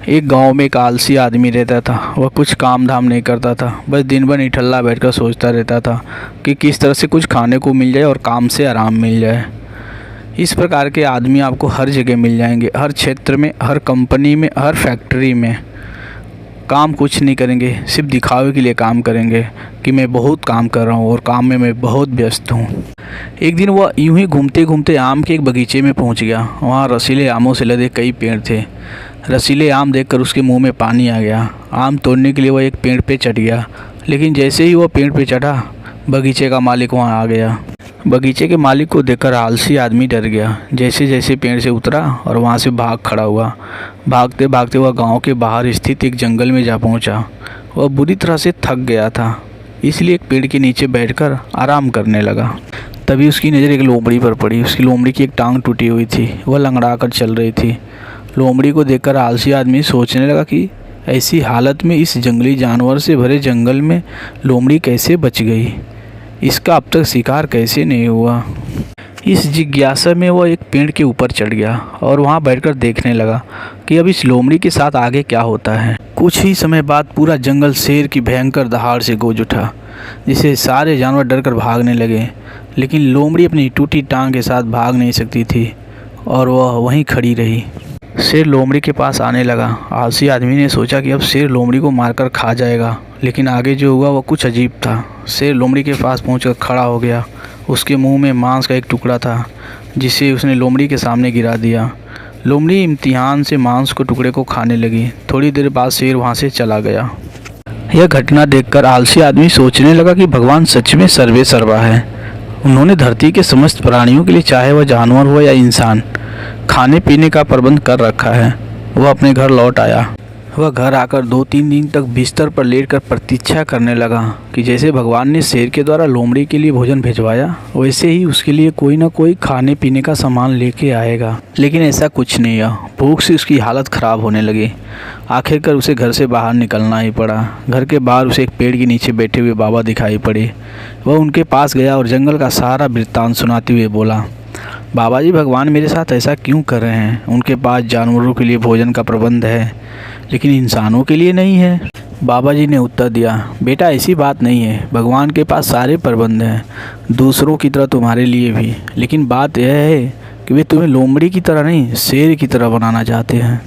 एक गांव में एक आलसी आदमी रहता था। वह कुछ काम धाम नहीं करता था, बस दिन भर निठल्ला बैठकर सोचता रहता था कि किस तरह से कुछ खाने को मिल जाए और काम से आराम मिल जाए। इस प्रकार के आदमी आपको हर जगह मिल जाएंगे, हर क्षेत्र में, हर कंपनी में, हर फैक्ट्री में। काम कुछ नहीं करेंगे, सिर्फ दिखावे के लिए काम करेंगे कि मैं बहुत काम कर रहा हूँ और काम में मैं बहुत व्यस्त हूँ। एक दिन वह यूं ही घूमते घूमते आम के एक बगीचे में पहुँच गया। वहाँ रसीले आमों से लदे कई पेड़ थे। रसीले आम देखकर उसके मुंह में पानी आ गया। आम तोड़ने के लिए वह एक पेड़ पे चढ़ गया, लेकिन जैसे ही वह पेड़ पे चढ़ा, बगीचे का मालिक वहाँ आ गया। बगीचे के मालिक को देखकर आलसी आदमी डर गया। जैसे जैसे पेड़ से उतरा और वहाँ से भाग खड़ा हुआ। भागते भागते वह गांव के बाहर स्थित एक जंगल में जा पहुँचा। वह बुरी तरह से थक गया था, इसलिए एक पेड़ के नीचे बैठकर आराम करने लगा। तभी उसकी नज़र एक लोमड़ी पर पड़ी। उसकी लोमड़ी की एक टांग टूटी हुई थी, वह लंगड़ा कर चल रही थी। लोमड़ी को देखकर आलसी आदमी सोचने लगा कि ऐसी हालत में इस जंगली जानवर से भरे जंगल में लोमड़ी कैसे बच गई, इसका अब तक शिकार कैसे नहीं हुआ। इस जिज्ञासा में वह एक पेड़ के ऊपर चढ़ गया और वहां बैठकर देखने लगा कि अब इस लोमड़ी के साथ आगे क्या होता है। कुछ ही समय बाद पूरा जंगल शेर की भयंकर दहाड़ से गूंज उठा, जिससे सारे जानवर डरकर भागने लगे। लेकिन लोमड़ी अपनी टूटी टांग के साथ भाग नहीं सकती थी और वह वहीं खड़ी रही। शेर लोमड़ी के पास आने लगा। आलसी आदमी ने सोचा कि अब शेर लोमड़ी को मारकर खा जाएगा, लेकिन आगे जो हुआ वह कुछ अजीब था। शेर लोमड़ी के पास पहुंचकर खड़ा हो गया। उसके मुंह में मांस का एक टुकड़ा था, जिसे उसने लोमड़ी के सामने गिरा दिया। लोमड़ी इम्तिहान से मांस को टुकड़े को खाने लगी। थोड़ी देर बाद शेर वहां से चला गया। यह घटना देखकर आलसी आदमी सोचने लगा कि भगवान सच में सर्वे सर्वा है। उन्होंने धरती के समस्त प्राणियों के लिए, चाहे वह जानवर हो या इंसान, खाने पीने का प्रबंध कर रखा है। वह अपने घर लौट आया। वह घर आकर 2-3 दिन तक बिस्तर पर लेटकर प्रतीक्षा करने लगा कि जैसे भगवान ने शेर के द्वारा लोमड़ी के लिए भोजन भिजवाया, वैसे ही उसके लिए कोई ना कोई खाने पीने का सामान लेके आएगा। लेकिन ऐसा कुछ नहीं हुआ। भूख से उसकी हालत ख़राब होने लगी। आखिरकार उसे घर से बाहर निकलना ही पड़ा। घर के बाहर उसे एक पेड़ के नीचे बैठे हुए बाबा दिखाई पड़े। वह उनके पास गया और जंगल का सारा वृत्तांत सुनाते हुए बोला, बाबा जी, भगवान मेरे साथ ऐसा क्यों कर रहे हैं? उनके पास जानवरों के लिए भोजन का प्रबंध है, लेकिन इंसानों के लिए नहीं है। बाबा जी ने उत्तर दिया, बेटा ऐसी बात नहीं है। भगवान के पास सारे प्रबंध हैं, दूसरों की तरह तुम्हारे लिए भी। लेकिन बात यह है कि वे तुम्हें लोमड़ी की तरह नहीं, शेर की तरह बनाना चाहते हैं।